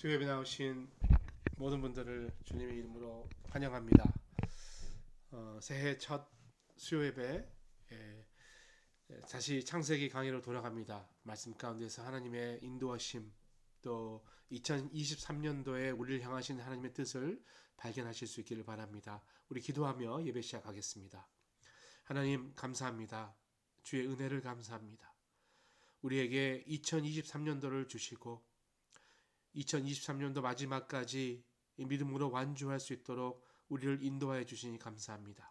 수요예배 나오신 모든 분들을 주님의 이름으로 환영합니다. 새해 첫 수요예배 다시 창세기 강의로 돌아갑니다. 말씀 가운데서 하나님의 인도하심, 또 2023년도에 우리를 향하신 하나님의 뜻을 발견하실 수 있기를 바랍니다. 우리 기도하며 예배 시작하겠습니다. 하나님 감사합니다. 주의 은혜를 감사합니다. 우리에게 2023년도를 주시고 2023년도 마지막까지 믿음으로 완주할 수 있도록 우리를 인도하여 주시니 감사합니다.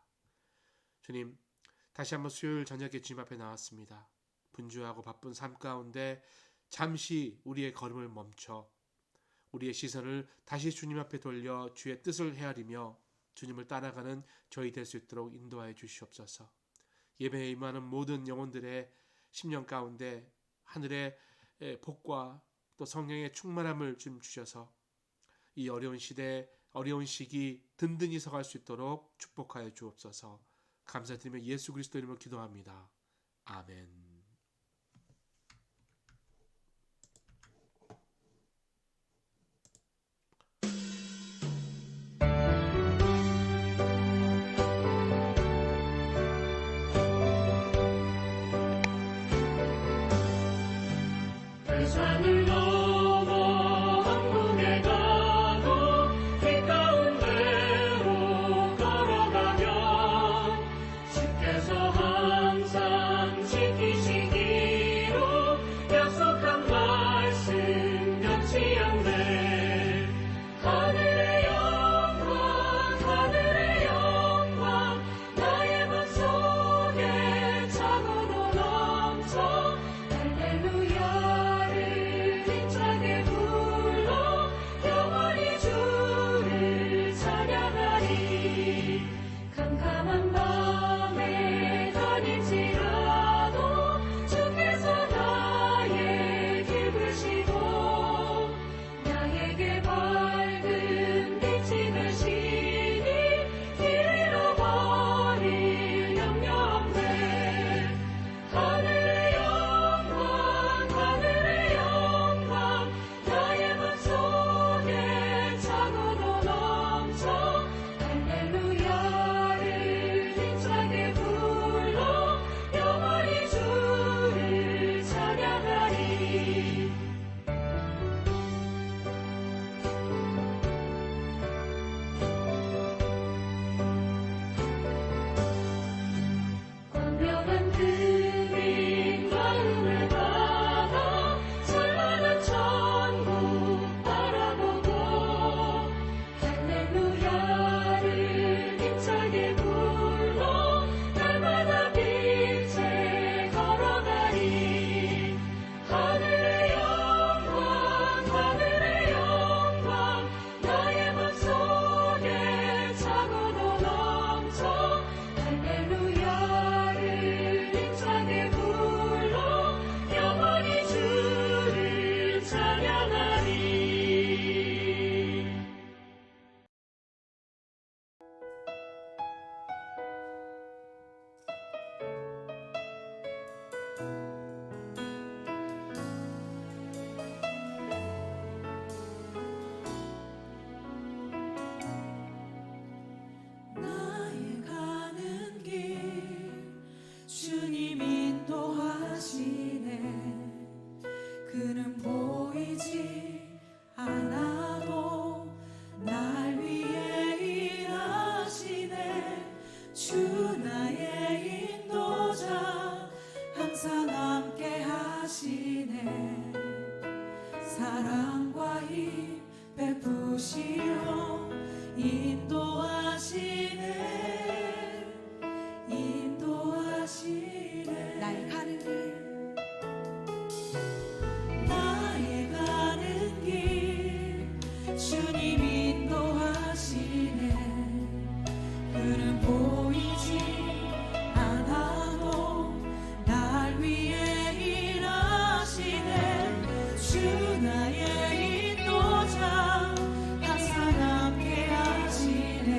주님, 다시 한번 수요일 저녁에 주님 앞에 나왔습니다. 분주하고 바쁜 삶 가운데 잠시 우리의 걸음을 멈춰 우리의 시선을 다시 주님 앞에 돌려 주의 뜻을 헤아리며 주님을 따라가는 저희 될 수 있도록 인도하여 주시옵소서. 예배에 임하는 모든 영혼들의 심령 가운데 하늘의 복과 또 성령의 충만함을 좀 주셔서 이 어려운 시대, 어려운 시기 든든히 서갈 수 있도록 축복하여 주옵소서. 감사드리며 예수 그리스도 이름으로 기도합니다. 아멘. 산을 넘어 한국에 가도 길 가운데로 걸어가면 주께서 항상 지키시기로 약속한 말씀 변치 않네. 하늘의 영광 나의 맘속에 차고도 넘쳐 할렐루야 캄캄한 밤에 다닐지라도 주께서 나의 길 부시고 나에게 밝은 빛이 되시니 길 잃어버릴 염려 없네. 하늘의 영광 나의 맘속에 차고도 넘쳐 할렐루야를 힘차게 불러 영원히 주를 찬양하리. 광명한 그림 마음을 받아 찬란한 천국 바라보고 할렐루야를 힘차게 불러 날마다 빛에 걸어가리. 하늘의 영광 나의 맘속에 차고도 넘쳐 할렐루야를 힘차게 불러 영원히 주를 찬양하리. 나의 가는 길 주님 인도하시네. 그는 보이지 않아도 날 위해 일하시네. 주 나의 인도자 항상 함께 하시네. 사랑과 힘 베푸시어 인도하시네. 나의 가는 길 주님 인도하시네. 그는 보이지 않아도 날 위해 일하시네. 주 나의 인도자 항상 함께 하시네.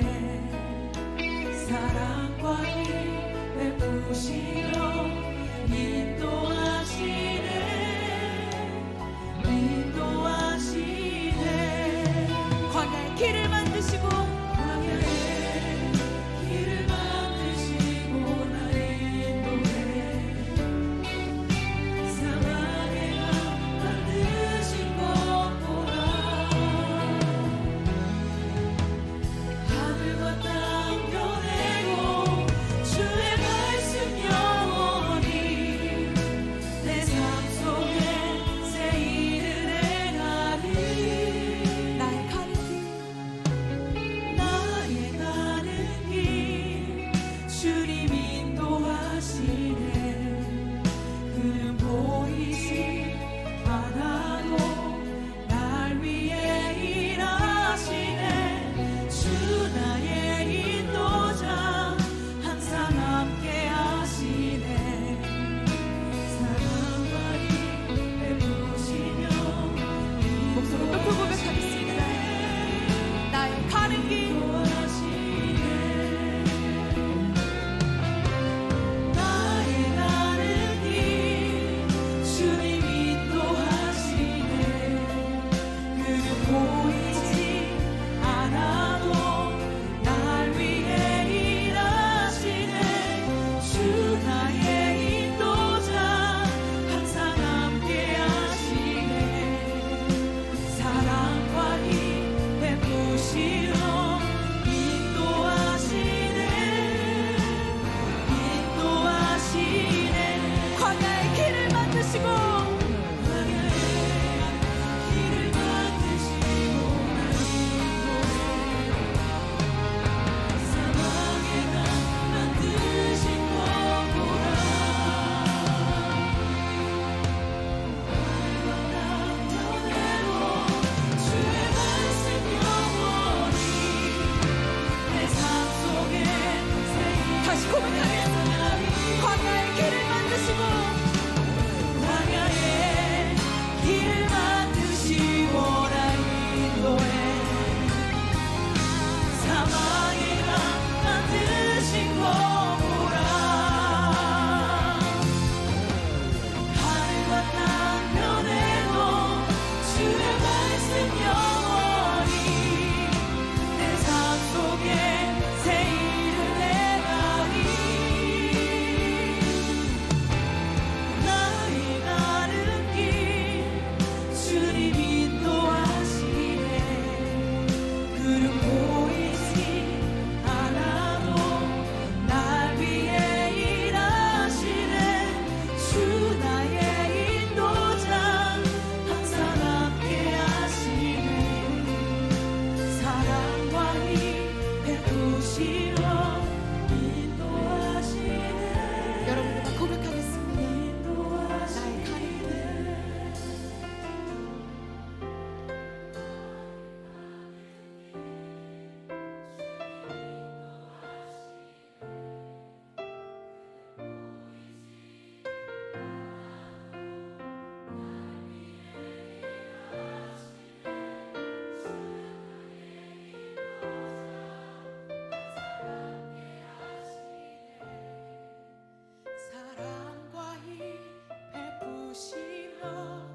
길로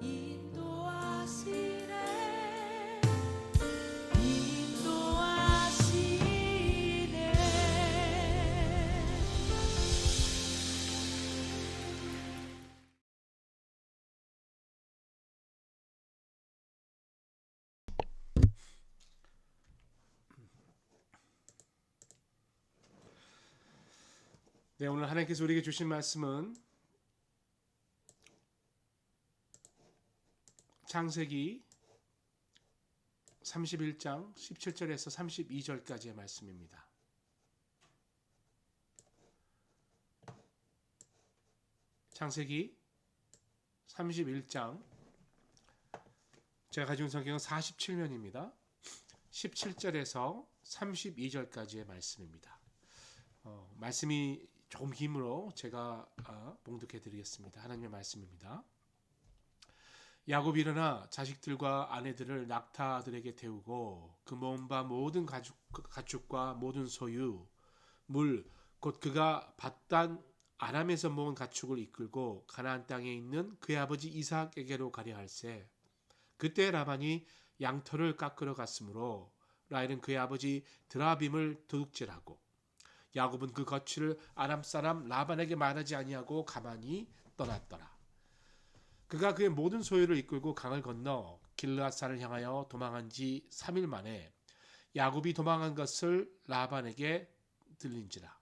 인도하시네 네, 오늘 하나님께서 우리에게 주신 말씀은 창세기 31장 17절에서 32절까지의 말씀입니다. 창세기 31장, 제가 가지고 있는 성경은 47면입니다. 17절에서 32절까지의 말씀입니다. 말씀이 조금 힘으로 제가 봉독해 드리겠습니다. 하나님의 말씀입니다. 야곱이 일어나 자식들과 아내들을 낙타들에게 태우고 그 모은 바 모든 가축과 모든 소유, 물, 곧 그가 밧단 아람에서 모은 가축을 이끌고 가나안 땅에 있는 그의 아버지 이삭에게로 가려 할세. 그때 라반이 양털을 깎으러 갔으므로 라헬은 그의 아버지 드라빔을 도둑질하고 야곱은 그 거취를 아람 사람 라반에게 말하지 아니하고 가만히 떠났더라. 그가 그의 모든 소유를 이끌고 강을 건너 길르앗산을 향하여 도망한 지 3일 만에 야곱이 도망한 것을 라반에게 들린지라.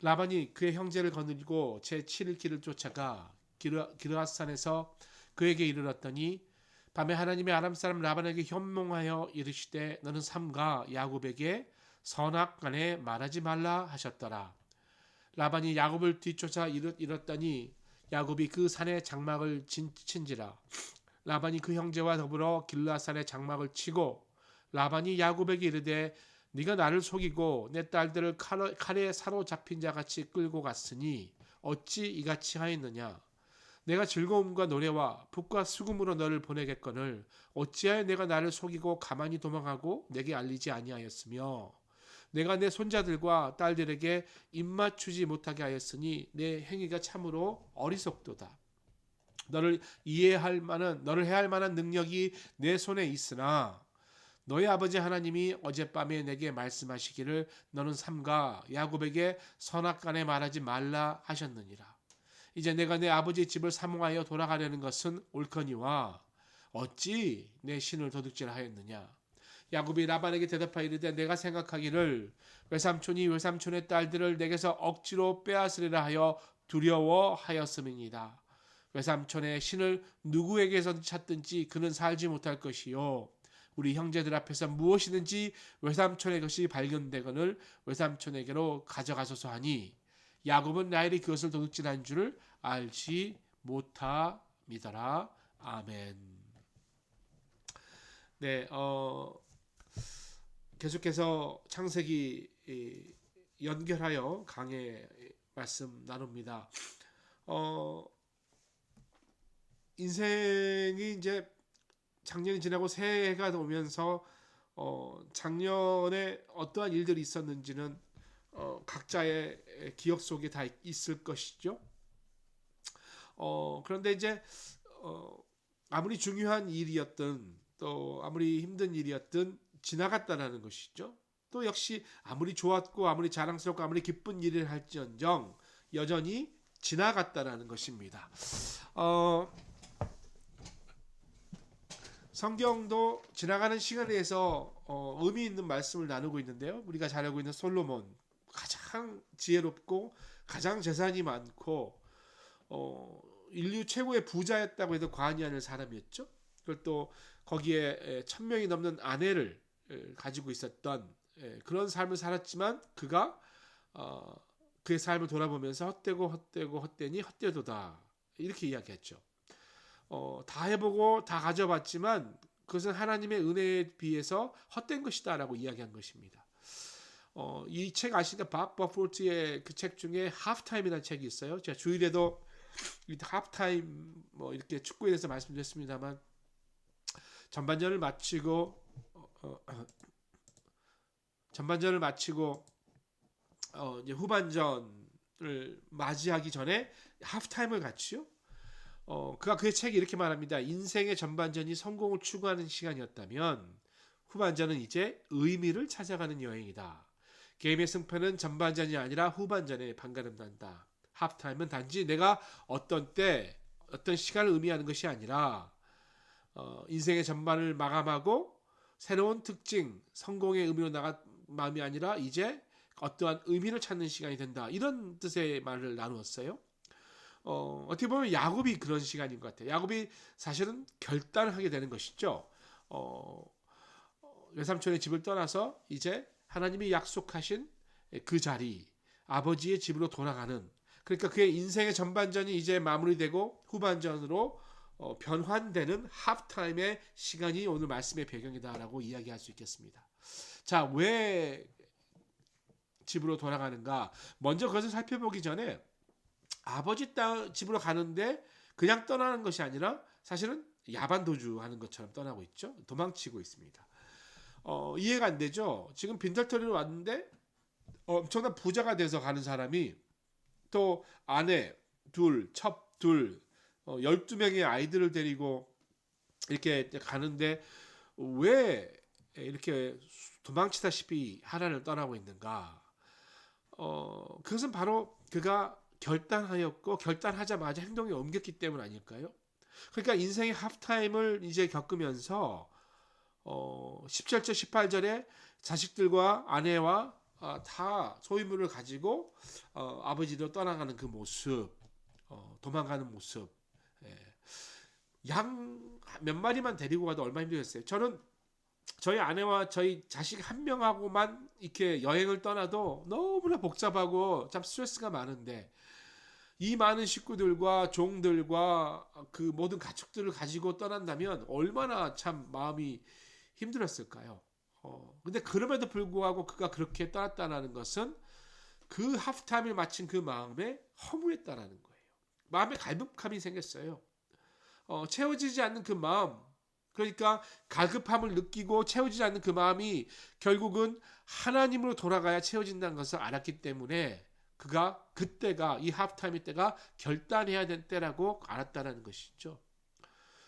라반이 그의 형제를 거느리고 제7일 길을 쫓아가 길르앗산에서 그에게 이르렀더니 밤에 하나님의 아람 사람 라반에게 현몽하여 이르시되 너는 삼가 야곱에게 선악간에 말하지 말라 하셨더라. 라반이 야곱을 뒤쫓아 이뤘더니 야곱이 그 산에 장막을 친지라. 라반이 그 형제와 더불어 길르앗산에 장막을 치고 라반이 야곱에게 이르되 네가 나를 속이고 내 딸들을 칼에 사로잡힌 자같이 끌고 갔으니 어찌 이같이 하였느냐. 내가 즐거움과 노래와 북과 수금으로 너를 보내겠거늘 어찌하여 내가 나를 속이고 가만히 도망하고 내게 알리지 아니하였으며 내가 내 손자들과 딸들에게 입맞추지 못하게 하였으니 내 행위가 참으로 어리석도다. 너를 해할 만한 능력이 내 손에 있으나 너의 아버지 하나님이 어젯밤에 내게 말씀하시기를 너는 삼가 야곱에게 선악간에 말하지 말라 하셨느니라. 이제 내가 내 아버지 집을 사모하여 돌아가려는 것은 옳거니와 어찌 내 신을 도둑질하였느냐. 야곱이 라반에게 대답하여 이르되 내가 생각하기를 외삼촌이 외삼촌의 딸들을 내게서 억지로 빼앗으리라 하여 두려워하였음이니이다. 외삼촌의 신을 누구에게서 찾든지 그는 살지 못할 것이요 우리 형제들 앞에서 무엇이든지 외삼촌의 것이 발견되거늘 외삼촌에게로 가져가소서 하니 야곱은 라헬이 그것을 도둑질한 줄을 알지 못함이더라. 아멘. 네, 계속해서 창세기 연결하여 강의 말씀 나눕니다. 인생이 이제 작년이 지나고 새해가 오면서 작년에 어떠한 일들이 있었는지는 각자의 기억 속에 다 있을 것이죠. 그런데 이제 아무리 중요한 일이었든 또 아무리 힘든 일이었든 지나갔다라는 것이죠. 또 역시 아무리 좋았고 아무리 자랑스럽고 아무리 기쁜 일을 할지언정 여전히 지나갔다라는 것입니다. 성경도 지나가는 시간에 대해서 의미 있는 말씀을 나누고 있는데요. 우리가 잘 알고 있는 솔로몬, 가장 지혜롭고 가장 재산이 많고 인류 최고의 부자였다고 해도 과언이 아닐 사람이었죠. 그걸 또 거기에 1000명이 넘는 아내를 가지고 있었던 그런 삶을 살았지만 그가 그의 삶을 돌아보면서 헛되니 헛되도다 이렇게 이야기했죠. 다 해보고 다 가져봤지만 그것은 하나님의 은혜에 비해서 헛된 것이다 라고 이야기한 것입니다. 이 책 아시니까 박 버포트의 그 책 중에 하프타임이라는 책이 있어요. 제가 주일에도 하프타임 뭐 이렇게 축구에 대해서 말씀드렸습니다만 전반전을 마치고 이제 후반전을 맞이하기 전에 하프타임을 갖지요. 그가 그의 책에 이렇게 말합니다. 인생의 전반전이 성공을 추구하는 시간이었다면 후반전은 이제 의미를 찾아가는 여행이다. 게임의 승패는 전반전이 아니라 후반전에 판가름난다. 하프타임은 단지 내가 어떤 때 어떤 시간을 의미하는 것이 아니라 인생의 전반을 마감하고 새로운 특징, 성공의 의미로 나간 마음이 아니라 이제 어떠한 의미를 찾는 시간이 된다. 이런 뜻의 말을 나누었어요. 어떻게 보면 야곱이 그런 시간인 것 같아요. 야곱이 사실은 결단을 하게 되는 것이죠. 외삼촌의 집을 떠나서 이제 하나님이 약속하신 그 자리, 아버지의 집으로 돌아가는, 그러니까 그의 인생의 전반전이 이제 마무리되고 후반전으로 변환되는 하프타임의 시간이 오늘 말씀의 배경이다라고 이야기할 수 있겠습니다. 자, 왜 집으로 돌아가는가? 먼저 그것을 살펴보기 전에 아버지 땅 집으로 가는데 그냥 떠나는 것이 아니라 사실은 야반도주하는 것처럼 떠나고 있죠. 도망치고 있습니다. 이해가 안 되죠. 지금 빈털터리로 왔는데 엄청난 부자가 돼서 가는 사람이 또 아내 둘, 첩 둘, 12명의 아이들을 데리고 이렇게 가는데 왜 이렇게 도망치다시피 하란을 떠나고 있는가? 그것은 바로 그가 결단하였고 결단하자마자 행동에 옮겼기 때문 아닐까요? 그러니까 인생의 하프타임을 이제 겪으면서 17절 18절에 자식들과 아내와 다 소유물을 가지고 아버지로 떠나가는 그 모습, 도망가는 모습, 양 몇 마리만 데리고 가도 얼마나 힘들겠어요. 저는 저희 아내와 저희 자식 한 명하고만 이렇게 여행을 떠나도 너무나 복잡하고 참 스트레스가 많은데 이 많은 식구들과 종들과 그 모든 가축들을 가지고 떠난다면 얼마나 참 마음이 힘들었을까요? 근데 그럼에도 불구하고 그가 그렇게 떠났다는 것은 그 하프타임을 마친 그 마음에 허무했다라는 거예요. 마음에 갈급함이 생겼어요. 채워지지 않는 그 마음, 그러니까 갈급함을 느끼고 채워지지 않는 그 마음이 결국은 하나님으로 돌아가야 채워진다는 것을 알았기 때문에 그가 그때가 이 하프타임의 때가 결단해야 될 때라고 알았다는 것이죠.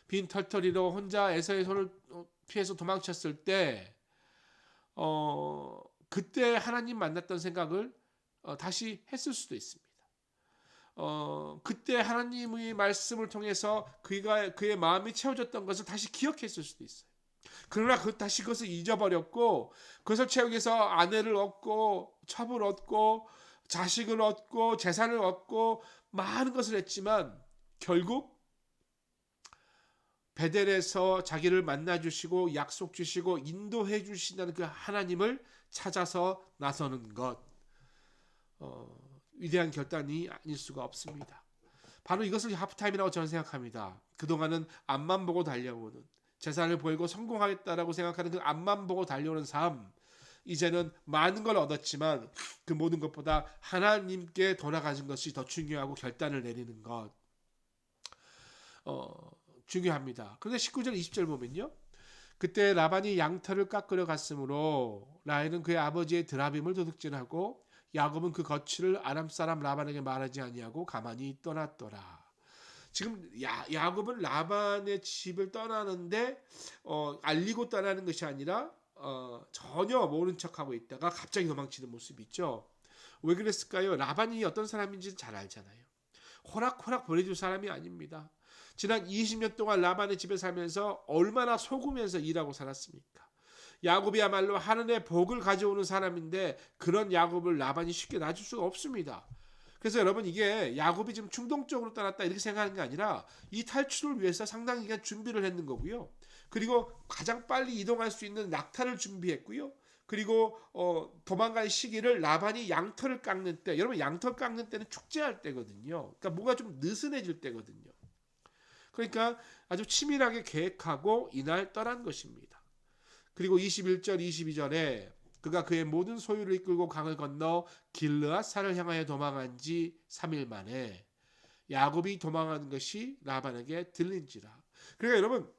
빈 털터리로 혼자 에서의 손을 피해서 도망쳤을 때 그때 하나님 만났던 생각을 다시 했을 수도 있습니다. 그때 하나님의 말씀을 통해서 그의 마음이 채워졌던 것을 다시 기억했을 수도 있어요. 그러나 다시 그것을 잊어버렸고 그것을 채우기 위해서 아내를 얻고 첩을 얻고 자식을 얻고 재산을 얻고 많은 것을 했지만 결국 베델에서 자기를 만나 주시고 약속 주시고 인도해 주신다는 그 하나님을 찾아서 나서는 것, 위대한 결단이 아닐 수가 없습니다. 바로 이것을 하프타임이라고 저는 생각합니다. 그동안은 앞만 보고 달려오는, 재산을 보이고 성공하겠다라고 생각하는 그 앞만 보고 달려오는 삶, 이제는 많은 걸 얻었지만 그 모든 것보다 하나님께 돌아가는 것이 더 중요하고 결단을 내리는 것 중요합니다. 그런데 19절 20절 보면요, 그때 라반이 양털을 깎으러 갔으므로 라헬은 그의 아버지의 드라빔을 도둑질하고 야곱은 그 거취를 아람 사람 라반에게 말하지 아니하고 가만히 떠났더라. 지금 야곱은 라반의 집을 떠나는데 알리고 떠나는 것이 아니라 전혀 모른 척하고 있다가 갑자기 도망치는 모습이 있죠. 왜 그랬을까요? 라반이 어떤 사람인지 잘 알잖아요. 호락호락 보내줄 사람이 아닙니다. 지난 20년 동안 라반의 집에 살면서 얼마나 속으면서 일하고 살았습니까? 야곱이야말로 하늘의 복을 가져오는 사람인데 그런 야곱을 라반이 쉽게 놔줄 수가 없습니다. 그래서 여러분, 이게 야곱이 지금 충동적으로 떠났다 이렇게 생각하는 게 아니라 이 탈출을 위해서 상당히 기간 준비를 했는 거고요. 그리고 가장 빨리 이동할 수 있는 낙타를 준비했고요. 그리고 도망갈 시기를 라반이 양털을 깎는 때, 여러분 양털 깎는 때는 축제할 때거든요. 그러니까 뭔가 좀 느슨해질 때거든요. 그러니까 아주 치밀하게 계획하고 이날 떠난 것입니다. 그리고 21절 22절에 그가 그의 모든 소유를 이끌고 강을 건너 길르앗 산을 향하여 도망한 지 3일 만에 야곱이 도망하는 것이 라반에게 들린지라. 그러니까 여러분,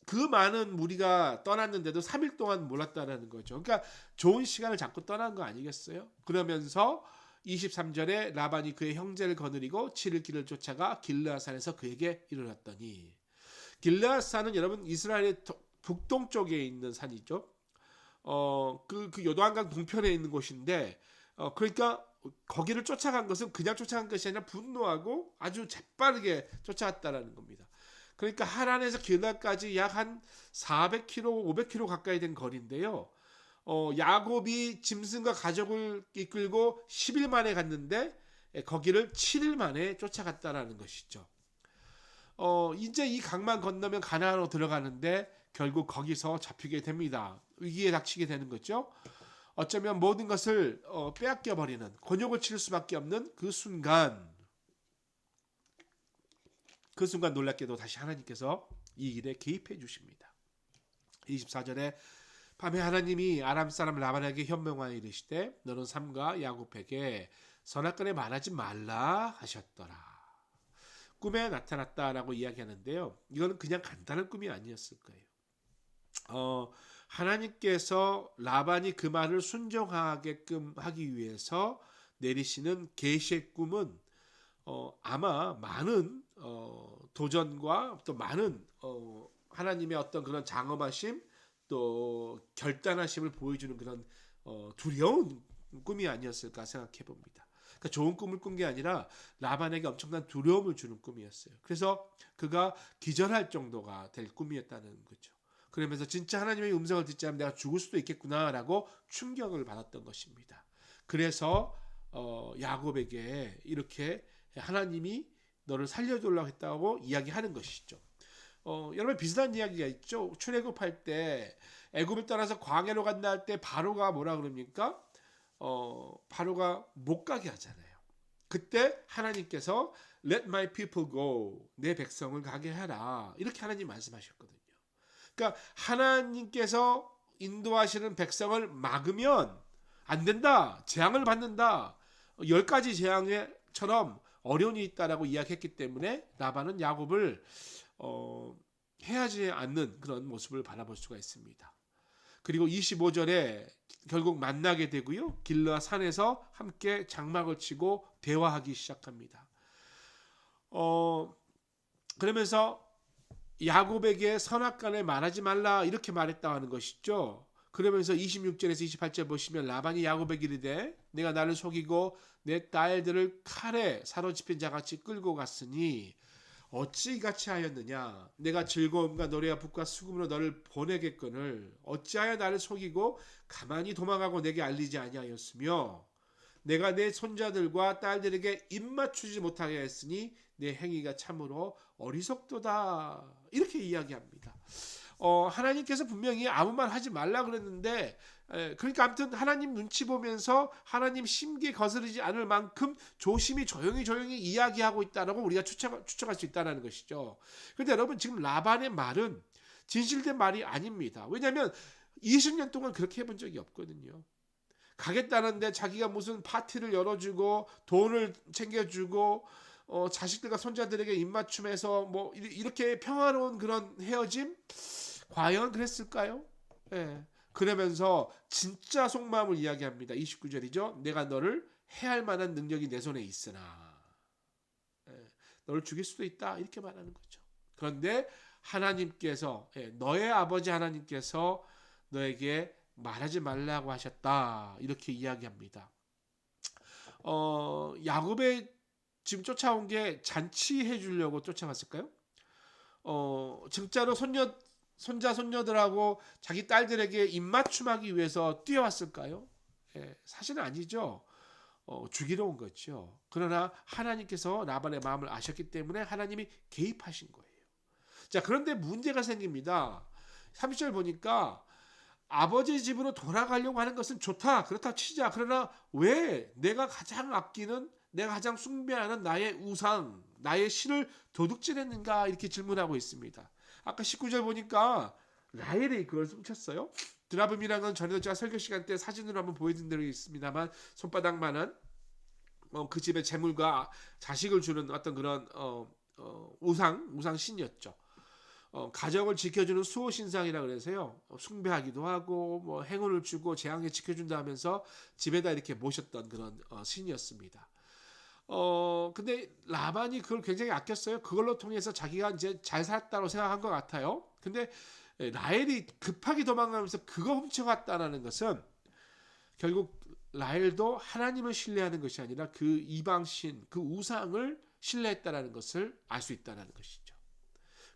그 많은 무리가 떠났는데도 3일 동안 몰랐다는 거죠. 그러니까 좋은 시간을 잡고 떠난 거 아니겠어요? 그러면서 23절에 라반이 그의 형제를 거느리고 7일 길을 쫓아가 길르앗산에서 그에게 이르렀더니, 길르앗산은 여러분 이스라엘의 북동쪽에 있는 산이죠. 그 요단강 동편에 있는 곳인데, 그러니까 거기를 쫓아간 것은 그냥 쫓아간 것이 아니라 분노하고 아주 재빠르게 쫓아갔다라는 겁니다. 그러니까 하란에서 길르앗까지 약 한 400km, 500km 가까이 된 거리인데요. 야곱이 짐승과 가족을 이끌고 10일 만에 갔는데 거기를 7일 만에 쫓아갔다라는 것이죠. 이제 이 강만 건너면 가나안으로 들어가는데 결국 거기서 잡히게 됩니다. 위기에 닥치게 되는 거죠. 어쩌면 모든 것을 빼앗겨 버리는, 곤욕을 치를 수밖에 없는 그 순간 놀랍게도 다시 하나님께서 이 일에 개입해 주십니다. 24절에 밤에 하나님이 아람 사람 라반에게 현명하여 이르시되 너는 삼가 야곱에게 선악간에 말하지 말라 하셨더라. 꿈에 나타났다라고 이야기하는데요. 이거는 그냥 간단한 꿈이 아니었을 거예요. 하나님께서 라반이 그 말을 순종하게끔 하기 위해서 내리시는 계시의 꿈은 아마 많은 도전과 또 많은 하나님의 어떤 그런 장엄하심, 또 결단하심을 보여주는 그런 두려운 꿈이 아니었을까 생각해 봅니다. 그러니까 좋은 꿈을 꾼 게 아니라 라반에게 엄청난 두려움을 주는 꿈이었어요. 그래서 그가 기절할 정도가 될 꿈이었다는 거죠. 그러면서 진짜 하나님의 음성을 듣지 않으면 내가 죽을 수도 있겠구나라고 충격을 받았던 것입니다. 그래서 야곱에게 이렇게 하나님이 너를 살려주려고 했다고 이야기하는 것이죠. 여러분 비슷한 이야기가 있죠. 출애굽할 때 애굽을 떠나서 광야로 간다 할 때 바로가 뭐라 그럽니까? 바로가 못 가게 하잖아요. 그때 하나님께서 Let my people go, 내 백성을 가게 하라, 이렇게 하나님 말씀하셨거든요. 그러니까 하나님께서 인도하시는 백성을 막으면 안 된다, 재앙을 받는다, 10가지 재앙처럼 어려운 일이 있다라고 이야기했기 때문에 라반은 야곱을 해하지 않는 그런 모습을 바라볼 수가 있습니다. 그리고 25절에 결국 만나게 되고요. 길르앗 산에서 함께 장막을 치고 대화하기 시작합니다. 그러면서 야곱에게 선악간에 말하지 말라 이렇게 말했다 하는 것이죠. 그러면서 26절에서 28절 보시면 라반이 야곱에게 이르되 내가 나를 속이고 내 딸들을 칼에 사로잡힌 자같이 끌고 갔으니 어찌 이같이 하였느냐. 내가 즐거움과 노래와 붓과 수금으로 너를 보내겠거늘 어찌하여 나를 속이고 가만히 도망하고 내게 알리지 아니하였으며 내가 내 손자들과 딸들에게 입맞추지 못하게 했으니 내 행위가 참으로 어리석도다, 이렇게 이야기합니다. 하나님께서 분명히 아무 말 하지 말라 그랬는데, 그러니까 아무튼 하나님 눈치 보면서 하나님 심기에 거스르지 않을 만큼 조심히 조용히 이야기하고 있다라고 우리가 추측할 수 있다는 것이죠. 그런데 여러분 지금 라반의 말은 진실된 말이 아닙니다. 왜냐하면 20년 동안 그렇게 해본 적이 없거든요. 가겠다는데 자기가 무슨 파티를 열어주고 돈을 챙겨주고 자식들과 손자들에게 입맞춤해서 뭐 이렇게 평화로운 그런 헤어짐? 과연 그랬을까요? 예. 그러면서 진짜 속마음을 이야기합니다. 29절이죠. 내가 너를 해할 만한 능력이 내 손에 있으나 너를 죽일 수도 있다, 이렇게 말하는 거죠. 그런데 하나님께서, 너의 아버지 하나님께서 너에게 말하지 말라고 하셨다, 이렇게 이야기합니다. 야곱의 지금 쫓아온 게 잔치해 주려고 쫓아갔을까요? 진짜로 손자 손녀들하고 자기 딸들에게 입맞춤하기 위해서 뛰어왔을까요? 사실은 아니죠. 죽이러 온 거죠. 그러나 하나님께서 라반의 마음을 아셨기 때문에 하나님이 개입하신 거예요. 자, 그런데 문제가 생깁니다. 30절 보니까 아버지 집으로 돌아가려고 하는 것은 좋다, 그렇다 치자. 그러나 왜 내가 가장 아끼는, 내가 가장 숭배하는 나의 우상, 나의 신을 도둑질했는가, 이렇게 질문하고 있습니다. 아까 19절 보니까 라헬이 그걸 훔쳤어요. 드라빔이라는 건 전에도 제가 설교 시간 때 사진으로 한번 보여드린 적이 있습니다만 손바닥만한 그 집의 재물과 자식을 주는 어떤 그런 우상 신이었죠. 가정을 지켜주는 수호 신상이라 그래서요. 숭배하기도 하고 뭐 행운을 주고 재앙에 지켜준다 하면서 집에다 이렇게 모셨던 그런 신이었습니다. 근데 라반이 그걸 굉장히 아꼈어요. 그걸로 통해서 자기가 이제 잘 살았다고 생각한 것 같아요. 근데 라헬이 급하게 도망가면서 그거 훔쳐갔다는 것은 결국 라헬도 하나님을 신뢰하는 것이 아니라 그 이방신, 그 우상을 신뢰했다는 것을 알 수 있다는 것이죠.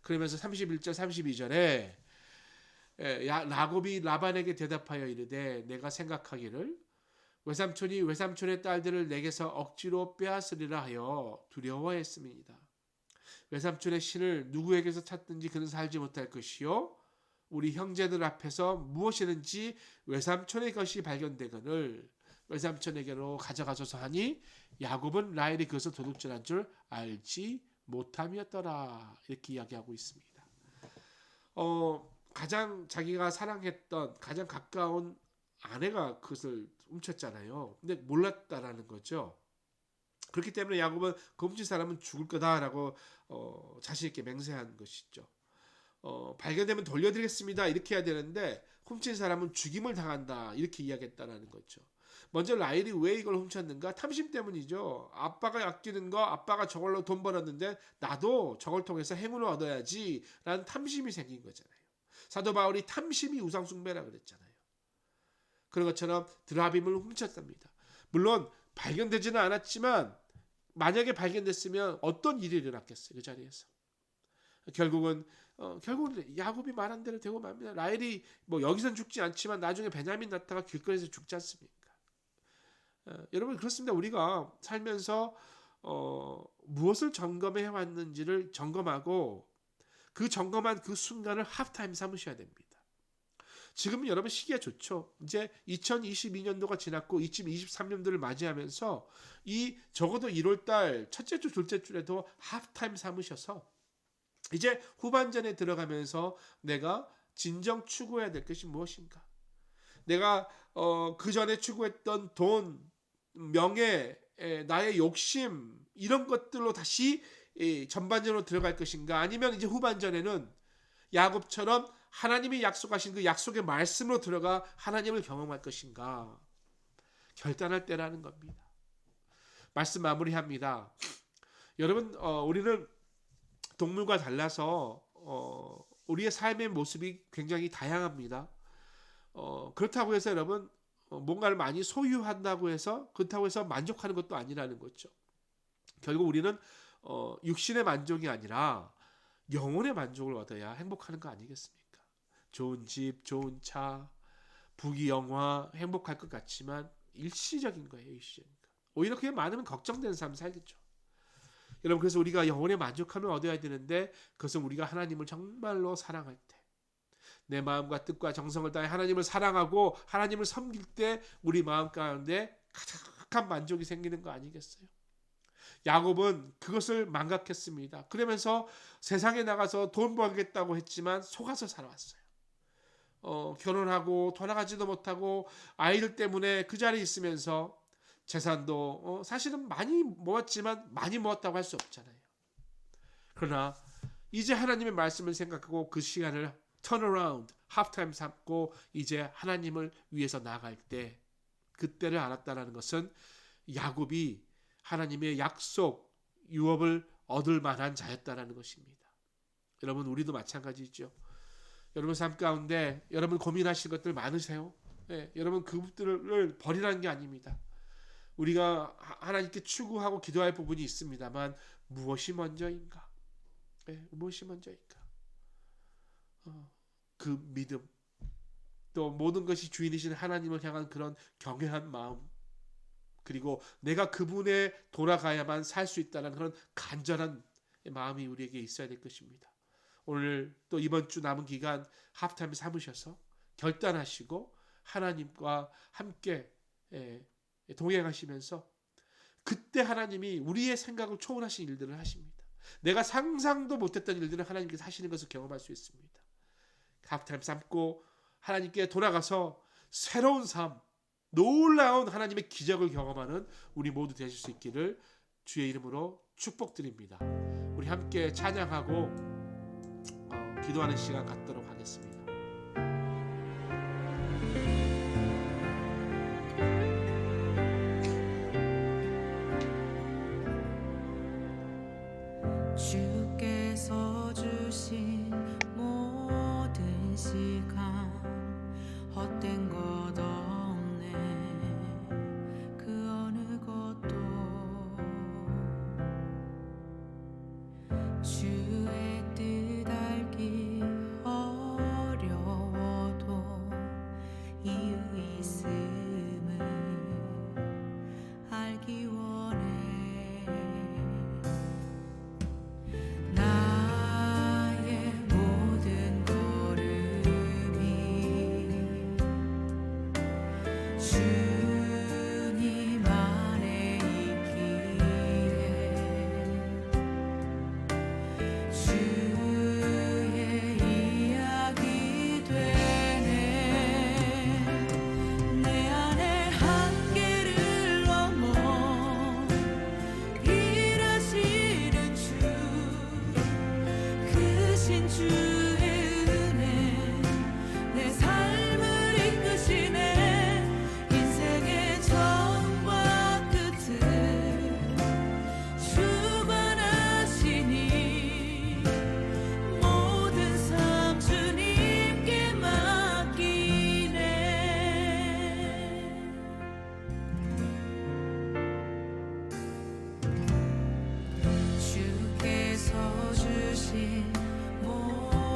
그러면서 31절 32절에 야곱이 라반에게 대답하여 이르되 내가 생각하기를 외삼촌이 외삼촌의 딸들을 내게서 억지로 빼앗으리라 하여 두려워했음이니이다. 외삼촌의 신을 누구에게서 찾든지 그는 살지 못할 것이요 우리 형제들 앞에서 무엇이든지 외삼촌의 것이 발견되거늘 외삼촌에게로 가져가소서 하니 야곱은 라헬이 그것을 도둑질한 줄 알지 못함이었더라. 이렇게 이야기하고 있습니다. 가장 자기가 사랑했던 가장 가까운 아내가 그것을 훔쳤잖아요. 근데 몰랐다라는 거죠. 그렇기 때문에 야곱은 그 훔친 사람은 죽을 거다라고 자신 있게 맹세한 것이죠. 발견되면 돌려드리겠습니다. 이렇게 해야 되는데 훔친 사람은 죽임을 당한다. 이렇게 이야기했다라는 거죠. 먼저 라헬이 왜 이걸 훔쳤는가? 탐심 때문이죠. 아빠가 아끼는 거, 아빠가 저걸로 돈 벌었는데 나도 저걸 통해서 행운을 얻어야지 라는 탐심이 생긴 거잖아요. 사도 바울이 탐심이 우상숭배라 그랬잖아요. 그런 것처럼 드라빔을 훔쳤답니다. 물론 발견되지는 않았지만 만약에 발견됐으면 어떤 일이 일어났겠어요. 그 자리에서. 결국은 야곱이 말한 대로 되고 맙니다. 라헬이 뭐 여기선 죽지 않지만 나중에 베냐민 낳다가 길거리에서 죽지 않습니까? 여러분 그렇습니다. 우리가 살면서 무엇을 점검해 왔는지를 점검하고 그 점검한 그 순간을 하프타임 삼으셔야 됩니다. 지금 여러분 시기가 좋죠. 이제 2022년도가 지났고 2023년도를 맞이하면서 이 적어도 1월달 첫째 주 둘째 주에도 하프타임 삼으셔서 이제 후반전에 들어가면서 내가 진정 추구해야 될 것이 무엇인가? 내가 그 전에 추구했던 돈, 명예, 나의 욕심 이런 것들로 다시 전반전으로 들어갈 것인가? 아니면 이제 후반전에는 야곱처럼 하나님이 약속하신 그 약속의 말씀으로 들어가 하나님을 경험할 것인가? 결단할 때라는 겁니다. 말씀 마무리합니다. 여러분 우리는 동물과 달라서 우리의 삶의 모습이 굉장히 다양합니다. 그렇다고 해서 여러분 뭔가를 많이 소유한다고 해서 그렇다고 해서 만족하는 것도 아니라는 거죠. 결국 우리는 육신의 만족이 아니라 영혼의 만족을 얻어야 행복하는 거 아니겠습니까? 좋은 집, 좋은 차, 부귀영화 행복할 것 같지만 일시적인 거예요. 일시적인 거. 오히려 그게 많으면 걱정되는 삶 살겠죠. 여러분 그래서 우리가 영혼의 만족함을 얻어야 되는데 그것은 우리가 하나님을 정말로 사랑할 때 내 마음과 뜻과 정성을 다해 하나님을 사랑하고 하나님을 섬길 때 우리 마음 가운데 가득한 만족이 생기는 거 아니겠어요? 야곱은 그것을 망각했습니다. 그러면서 세상에 나가서 돈 벌겠다고 했지만 속아서 살아왔어요. 결혼하고 돌아가지도 못하고 아이들 때문에 그 자리에 있으면서 재산도 사실은 많이 모았지만 많이 모았다고 할 수 없잖아요. 그러나 이제 하나님의 말씀을 생각하고 그 시간을 턴어라운드, 하프타임 삼고 이제 하나님을 위해서 나아갈 때 그때를 알았다는 것은 야곱이 하나님의 약속, 유업을 얻을 만한 자였다는 것입니다. 여러분 우리도 마찬가지죠. 여러분 삶 가운데 여러분 고민하실 것들 많으세요? 네, 여러분 그것들을 버리라는 게 아닙니다. 우리가 하나님께 추구하고 기도할 부분이 있습니다만 무엇이 먼저인가? 네, 무엇이 먼저인가? 그 믿음 또 모든 것이 주인이신 하나님을 향한 그런 경외한 마음 그리고 내가 그분에 돌아가야만 살 수 있다는 그런 간절한 마음이 우리에게 있어야 될 것입니다. 오늘 또 이번 주 남은 기간 하프타임 삼으셔서 결단하시고 하나님과 함께 동행하시면서 그때 하나님이 우리의 생각을 초월하신 일들을 하십니다. 내가 상상도 못했던 일들을 하나님께서 하시는 것을 경험할 수 있습니다. 하프타임 삼고 하나님께 돌아가서 새로운 삶, 놀라운 하나님의 기적을 경험하는 우리 모두 되실 수 있기를 주의 이름으로 축복드립니다. 우리 함께 찬양하고 기도하는 시간 갖도록 하겠습니다. 주께서 주신 모든 시간 헛된 것 없네 그 어느 것도 주의 뜻 알기 어려워도 이유 있음을 알기 원해 나의 모든 걸음이 주님 안에 있기에 주의 이야기 되네 내 안에 한계를 넘어 일하시는 주 크신 주의 은혜 내 삶을 이끄시네 인생의 처음과 끝을 주관하시니 모든 삶 주님께 맡기네 주께서 주신 모든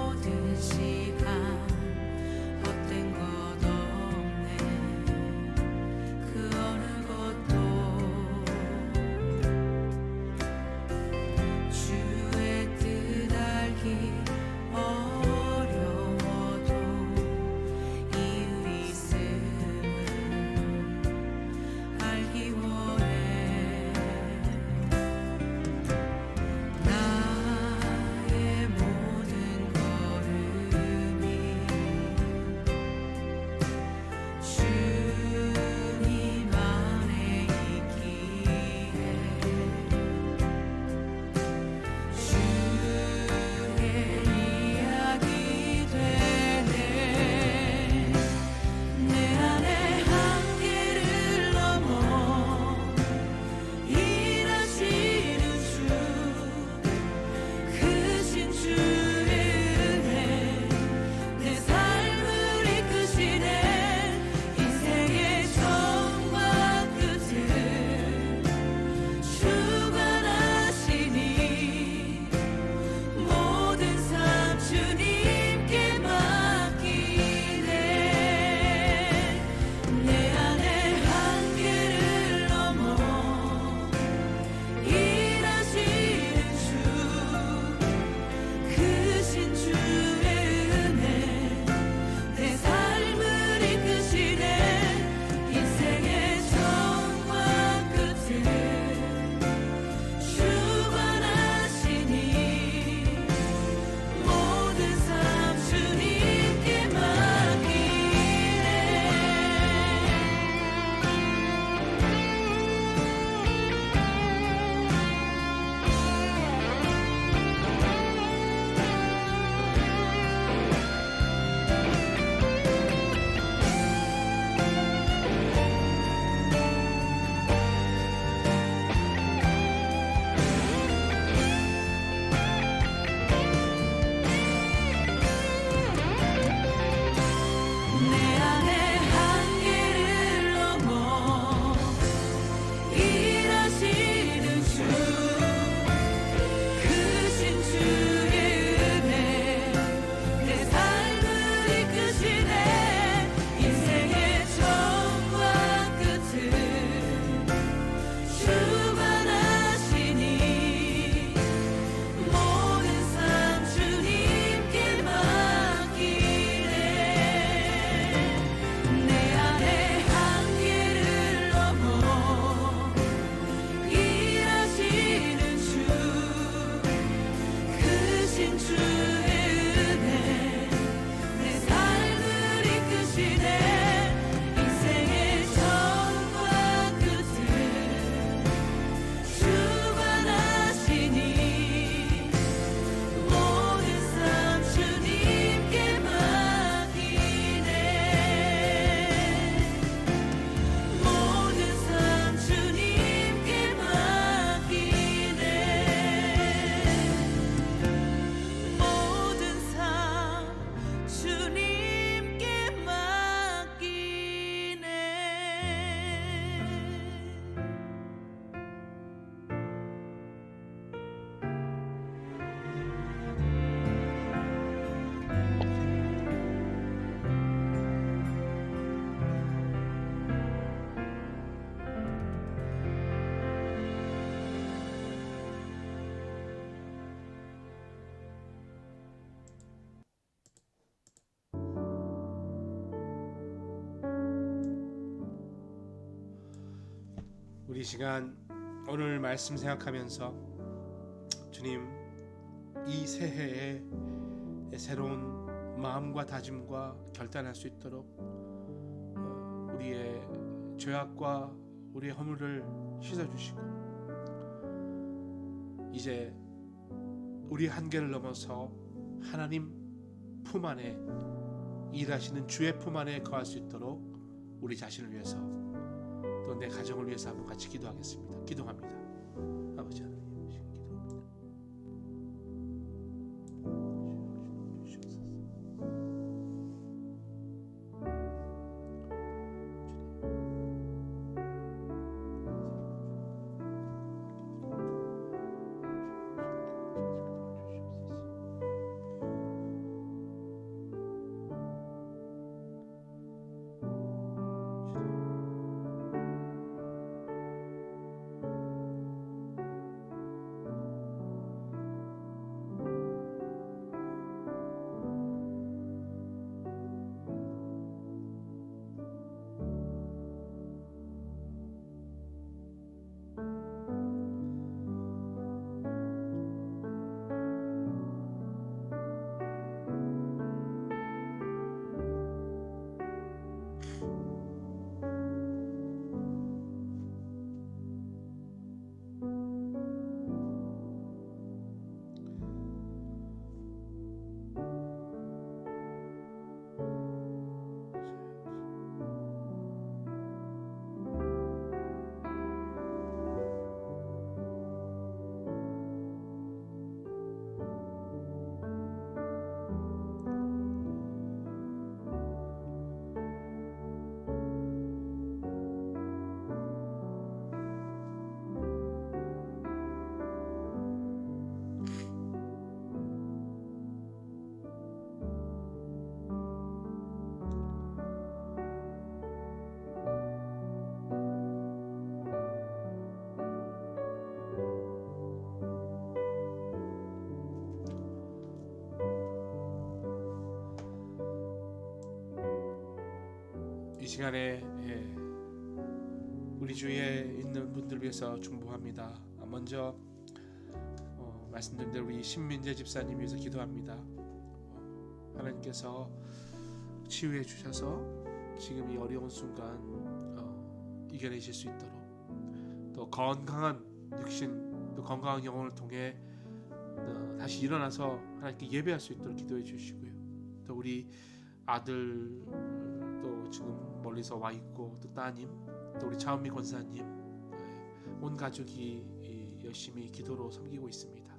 우리 시간 오늘 말씀 생각하면서 주님 이 새해에 새로운 마음과 다짐과 결단할 수 있도록 우리의 죄악과 우리의 허물을 씻어주시고 이제 우리 한계를 넘어서 하나님 품 안에 일하시는 주의 품 안에 거할 수 있도록 우리 자신을 위해서 또 내 가정을 위해서 한번 같이 기도하겠습니다. 기도합니다. 아버지 하나님 기도합니다. 이 시간에 우리 주위에 있는 분들 위해서 중보합니다. 먼저 말씀드린 대로 우리 신민재 집사님 위해서 기도합니다. 하나님께서 치유해 주셔서 지금 이 어려운 순간 이겨내실 수 있도록 또 건강한 육신 또 건강한 영혼을 통해 다시 일어나서 하나님께 예배할 수 있도록 기도해 주시고요. 또 우리 아들 또 지금 멀리서 와 있고 또 따님 또 우리 차은미 권사님 온 가족이 열심히 기도로 섬기고 있습니다.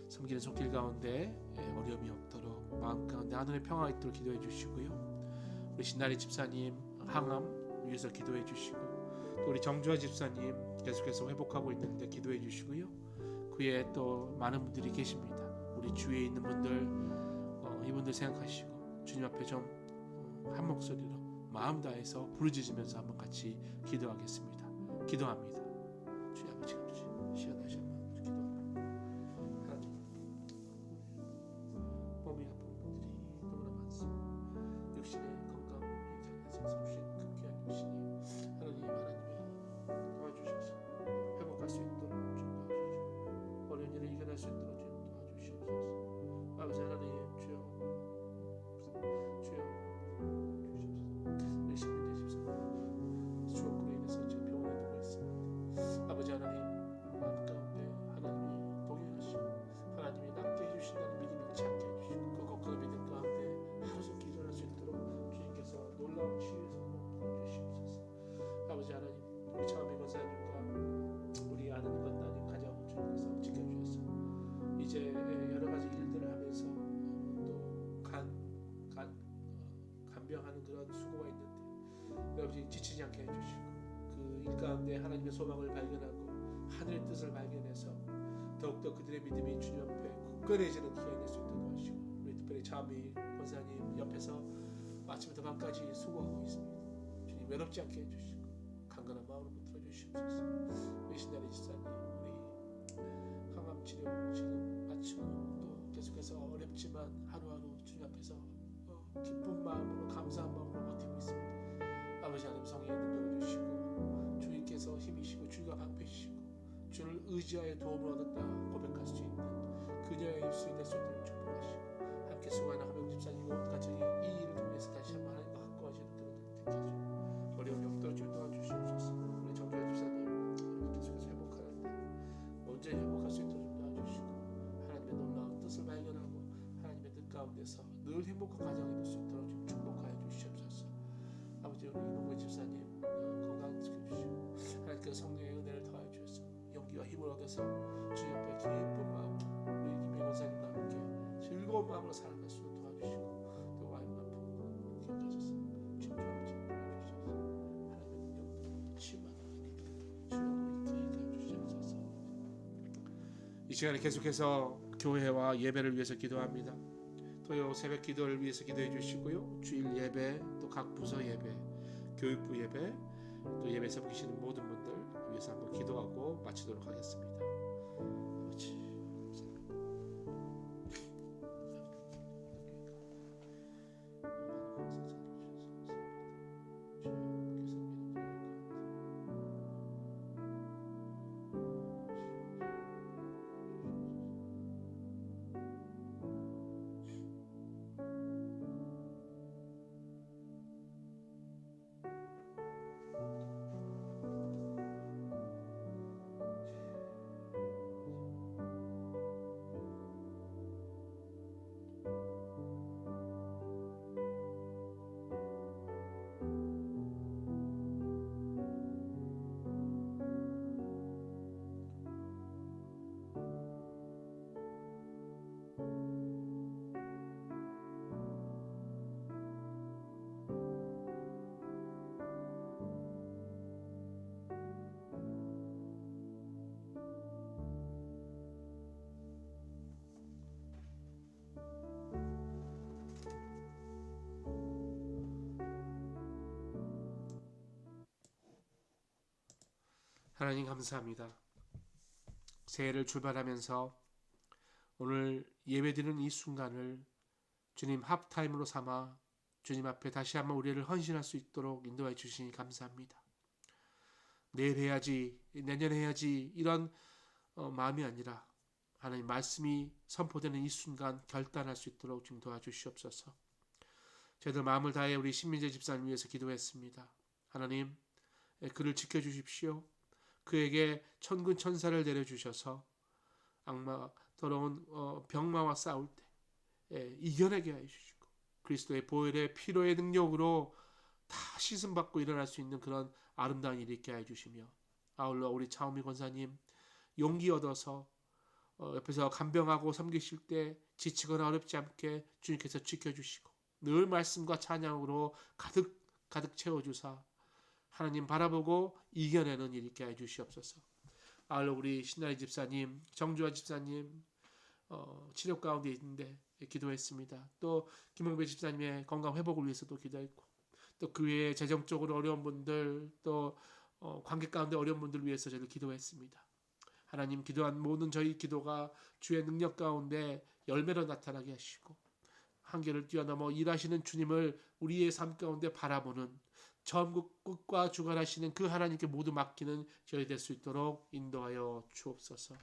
섬기는 손길 가운데 어려움이 없도록 마음 가운데 하늘의 평화가 있도록 기도해 주시고요. 우리 신나리 집사님 항암 위해서 기도해 주시고 또 우리 정주아 집사님 계속해서 회복하고 있는데 기도해 주시고요. 그에 또 많은 분들이 계십니다. 우리 주위에 있는 분들 이분들 생각하시고 주님 앞에 좀 한 목소리로 마음 다해서 부르짖으면서 한번 같이 기도하겠습니다. 기도합니다. 주님 아버지 시원하신 마음으로 기도합니다. 하나님 몸이 아픈 분들이 너무나 많습니다. 육신의 건강 유지하셔서 주신 그 귀한 육신이 하나님의 도와주셔서 회복할 수 있도록 좀 도와주시고 어려운 일을 이겨낼 수 있도록 좀 도와주시옵소서. 아버지 하나님 주여 우리 신민재 집사님 스트로크로 인해서 지금 병원에 누워 있습니다. 아버지 하나님 마음 가운데 하나님이 동행하시고 하나님이 낫게 해주신다는 믿음이 잃지 않게 해주시고 그 걱정의 믿음 가운데 하루속히 일어날 수 있도록 주님께서 놀라운 치유의 손으로 도와주시옵소서. 아버지 하나님 우리 차은미 권사님과 우리 아는 권사님 가정 주님께서 지켜주셔서 이제 여러 가지 일들을 하면서 또 간병하는 그런 수고가 있는데 아버지 지치지 않게 해주시고 그 일 가운데 하나님의 소망을 발견하고 하늘의 뜻을 발견해서 더욱더 그들의 믿음이 주님 앞에 굳건해지는 기회가 될 수 있도록 도와주시고 우리 특별히 차은미 권사님 옆에서 아침부터 밤까지 수고하고 있습니다. 주님 외롭지 않게 해주시고 강건한 마음으로 붙들어 주시옵소서. 우리 신나리 집사님 우리 항암 치료 지금 마치고 또 계속해서 어렵지만 하루하루 주님 앞에서 기쁜 마음으로 감사한 마음으로 버티고 있습니다. 아버지 하나님 성령의 능력을 주시고 주님께서 힘이시고 주가 주를 의지하여 도움을 얻었다 고백할 수 있는 그녀의 입술이 될 수 있도록 축복하시고 함께 수고하는 하명 집사님과 온 가정이 이 일을 통해서 다시 한번 하나님과 가까워지는 그런 일을 택하시고 어려움이 없도록 주를 도와주시옵소서. 우리 정조현 집사님 계속해서 회복하는데 온전히 회복할 수 있도록 좀 도와주시고 하나님의 놀라운 뜻을 발견하고 하나님의 뜻 가운데서 늘 행복한 가정이 될 수 있도록 좀 축복하여 주시옵소서. 아버지 우리 이동구 집사님 건강 지켜주시고 하나님께서 성령의 은혜를 더하여 주셔서 용기와 힘을 얻어서 주 옆에 기쁜 마음 우리 김영 원사님과 함께 즐거운 마음으로 살아갈 수 있도록 도와주시고 또 와인 아픔 기억하셔서 주님 아버지 도와주셔서 하나님의 능력으로 치유하는 주여 우리 기회해 주시옵소서. 이 시간에 계속해서 교회와 예배를 위해서 기도합니다. 또요 새벽 기도를 위해서 기도해 주시고요. 주일 예배 또 각 부서 예배 교육부 예배 또 예배 섬기시는 모든 분들 위해서 한번 기도하고 마치도록 하겠습니다. 아버지 하나님 감사합니다. 새해를 출발하면서 오늘 예배드리는 이 순간을 주님 합타임으로 삼아 주님 앞에 다시 한번 우리를 헌신할 수 있도록 인도해 주시니 감사합니다. 내일 해야지 내년 해야지 이런 마음이 아니라 하나님 말씀이 선포되는 이 순간 결단할 수 있도록 좀 도와주시옵소서. 저희들 마음을 다해 우리 신민재 집사님 위해서 기도했습니다. 하나님 그를 지켜주십시오. 그에게 천군 천사를 내려주셔서 악마 더러운 병마와 싸울 때 이겨내게 해주시고 그리스도의 보혈의 피로의 능력으로 다 씻음받고 일어날 수 있는 그런 아름다운 일이 있게 해주시며 아울러 우리 차오미 권사님 용기 얻어서 옆에서 간병하고 섬기실 때 지치거나 어렵지 않게 주님께서 지켜주시고 늘 말씀과 찬양으로 가득 채워주사 하나님 바라보고 이겨내는 일 있게 해주시옵소서. 아울러 우리 신나리 집사님, 정주아 집사님 치료 가운데 있는데 기도했습니다. 또 김홍배 집사님의 건강 회복을 위해서도 기도했고 또 그 외에 재정적으로 어려운 분들 또 관계 가운데 어려운 분들 위해서 저희를 기도했습니다. 하나님 기도한 모든 저희 기도가 주의 능력 가운데 열매로 나타나게 하시고 한계를 뛰어넘어 일하시는 주님을 우리의 삶 가운데 바라보는 전국과 주관하시는 그 하나님께 모두 맡기는 저희 될 수 있도록 인도하여 주옵소서.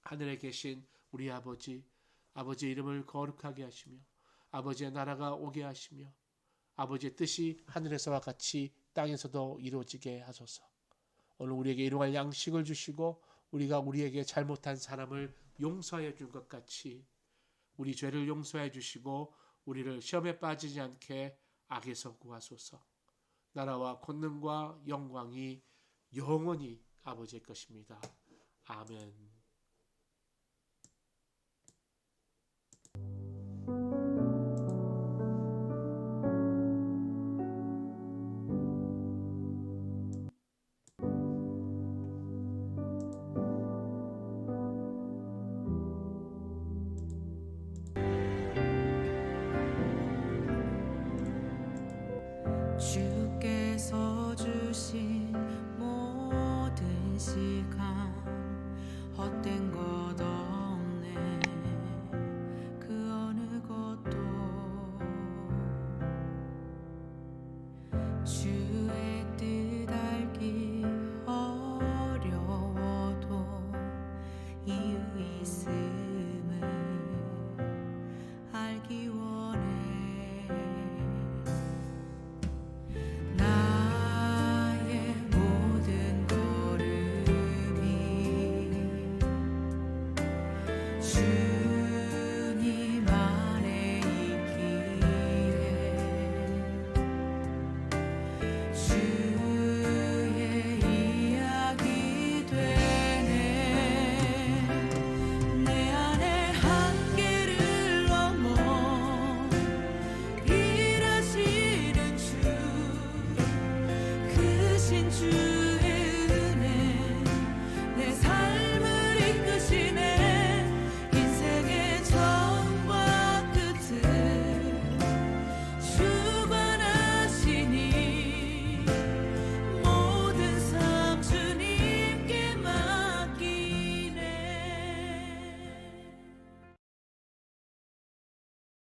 하늘에 계신 우리 아버지의 이름을 거룩하게 하시며 아버지의 나라가 오게 하시며 아버지의 뜻이 하늘에서와 같이 땅에서도 이루어지게 하소서. 오늘 우리에게 일용할 양식을 주시고 우리가 우리에게 잘못한 사람을 용서하여 준 것 같이 우리 죄를 용서해 주시고 우리를 시험에 빠지지 않게 악에서 구하소서. 나라와 권능과 영광이 영원히 아버지의 것입니다. 아멘.